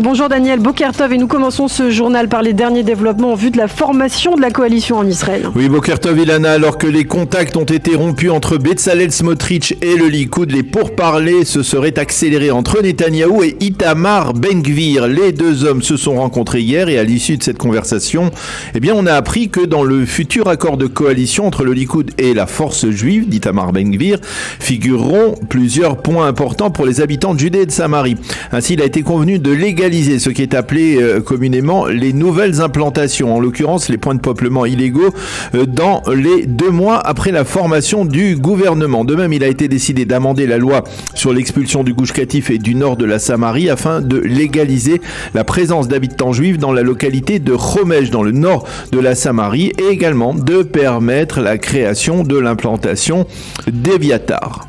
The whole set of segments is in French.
Bonjour Daniel Boker-Tov et nous commençons ce journal par les derniers développements en vue de la formation de la coalition en Israël. Oui, Boker-Tov Ilana, alors que les contacts ont été rompus entre Bezalel Smotrich et le Likoud, les pourparlers se seraient accélérés entre Netanyahou et Itamar Ben-Gvir. Les deux hommes se sont rencontrés hier et à l'issue de cette conversation, on a appris que dans le futur accord de coalition entre le Likoud et la force juive d'Itamar Ben-Gvir figureront plusieurs points importants pour les habitants de Judée et de Samarie. Ainsi, il a été convenu de légaliser ce qui est appelé communément les nouvelles implantations, en l'occurrence les points de peuplement illégaux dans les 2 mois après la formation du gouvernement. De même, il a été décidé d'amender la loi sur l'expulsion du Gush Katif et du nord de la Samarie afin de légaliser la présence d'habitants juifs dans la localité de Homesh, dans le nord de la Samarie, et également de permettre la création de l'implantation d'Eviatar.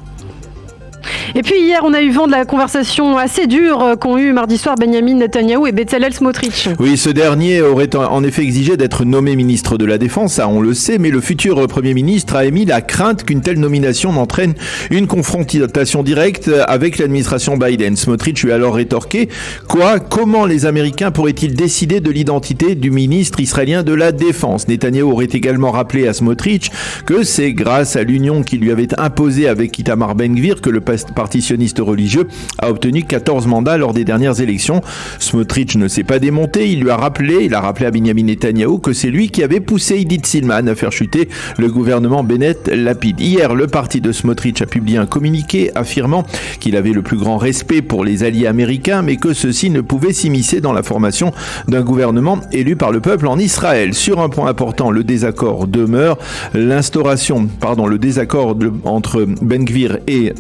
Et puis hier, on a eu vent de la conversation assez dure qu'ont eu mardi soir Benyamin Netanyahou et Bezalel Smotrich. Oui, ce dernier aurait en effet exigé d'être nommé ministre de la Défense, ça on le sait, mais le futur Premier ministre a émis la crainte qu'une telle nomination n'entraîne une confrontation directe avec l'administration Biden. Smotrich lui a alors rétorqué « Comment les Américains pourraient-ils décider de l'identité du ministre israélien de la Défense ?» Netanyahou aurait également rappelé à Smotrich que c'est grâce à l'union qu'il lui avait imposée avec Itamar Ben-Gvir que le parti sioniste religieux a obtenu 14 mandats lors des dernières élections. Smotrich ne s'est pas démonté, il a rappelé à Benyamin Netanyahou que c'est lui qui avait poussé Idit Silman à faire chuter le gouvernement Bennett-Lapid. Hier, le parti de Smotrich a publié un communiqué affirmant qu'il avait le plus grand respect pour les alliés américains, mais que ceux-ci ne pouvaient s'immiscer dans la formation d'un gouvernement élu par le peuple en Israël. Sur un point important, le désaccord demeure. Le désaccord entre Ben-Gvir et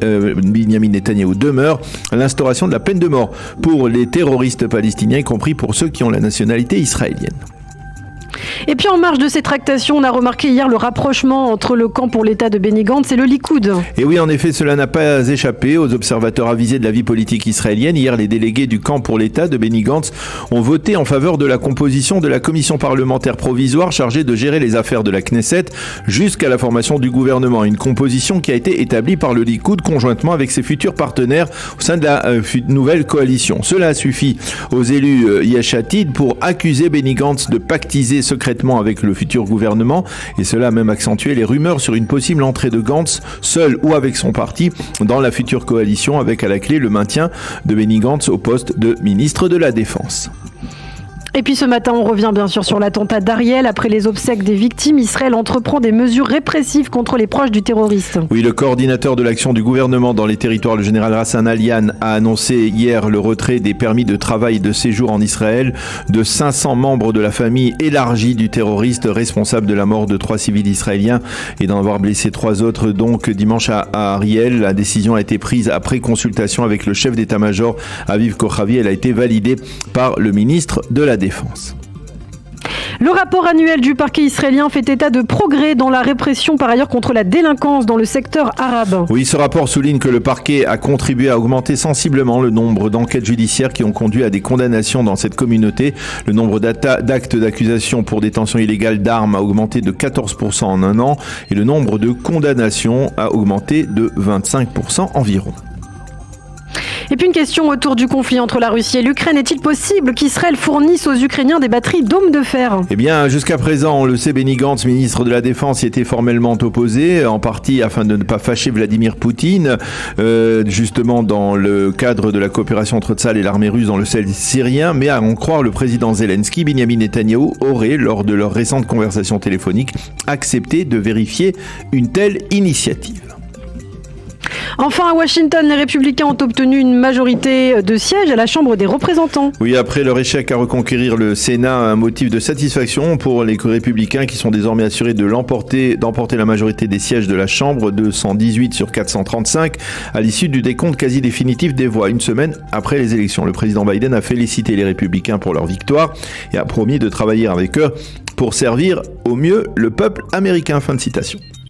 Benyamin Netanyahou demeure, l'instauration de la peine de mort pour les terroristes palestiniens, y compris pour ceux qui ont la nationalité israélienne. Et puis en marge de ces tractations, on a remarqué hier le rapprochement entre le camp pour l'État de Benny Gantz et le Likoud. Et oui, en effet, cela n'a pas échappé aux observateurs avisés de la vie politique israélienne. Hier, les délégués du camp pour l'État de Benny Gantz ont voté en faveur de la composition de la commission parlementaire provisoire chargée de gérer les affaires de la Knesset jusqu'à la formation du gouvernement. Une composition qui a été établie par le Likoud conjointement avec ses futurs partenaires au sein de la nouvelle coalition. Cela a suffi aux élus Yesh Atid pour accuser Benny Gantz de pactiser secrètement avec le futur gouvernement, et cela a même accentué les rumeurs sur une possible entrée de Gantz, seul ou avec son parti, dans la future coalition, avec à la clé le maintien de Benny Gantz au poste de ministre de la Défense. Et puis ce matin, on revient bien sûr sur l'attentat d'Ariel. Après les obsèques des victimes, Israël entreprend des mesures répressives contre les proches du terroriste. Oui, le coordinateur de l'action du gouvernement dans les territoires, le général Hassan Alian, a annoncé hier le retrait des permis de travail et de séjour en Israël de 500 membres de la famille élargie du terroriste responsable de la mort de 3 civils israéliens et d'en avoir blessé 3 autres. Donc dimanche à Ariel, la décision a été prise après consultation avec le chef d'état-major Aviv Kochavi. Elle a été validée par le ministre de la Défense. Le rapport annuel du parquet israélien fait état de progrès dans la répression par ailleurs contre la délinquance dans le secteur arabe. Oui, ce rapport souligne que le parquet a contribué à augmenter sensiblement le nombre d'enquêtes judiciaires qui ont conduit à des condamnations dans cette communauté. Le nombre d'actes d'accusation pour détention illégale d'armes a augmenté de 14% en un an et le nombre de condamnations a augmenté de 25% environ. Et puis une question autour du conflit entre la Russie et l'Ukraine. Est-il possible qu'Israël fournisse aux Ukrainiens des batteries d'hommes de fer ? Jusqu'à présent, on le sait, Benny Gantz, ministre de la Défense, y était formellement opposé, en partie afin de ne pas fâcher Vladimir Poutine, justement dans le cadre de la coopération entre Tsahal et l'armée russe dans le ciel syrien. Mais à en croire le président Zelensky, Benyamin Netanyahou aurait, lors de leur récente conversation téléphonique, accepté de vérifier une telle initiative. Enfin, à Washington, les Républicains ont obtenu une majorité de sièges à la Chambre des représentants. Oui, après leur échec à reconquérir le Sénat, un motif de satisfaction pour les Républicains qui sont désormais assurés d'emporter la majorité des sièges de la Chambre, 218 sur 435, à l'issue du décompte quasi définitif des voix, une semaine après les élections. Le président Biden a félicité les Républicains pour leur victoire et a promis de travailler avec eux pour servir au mieux le peuple américain. Fin de citation.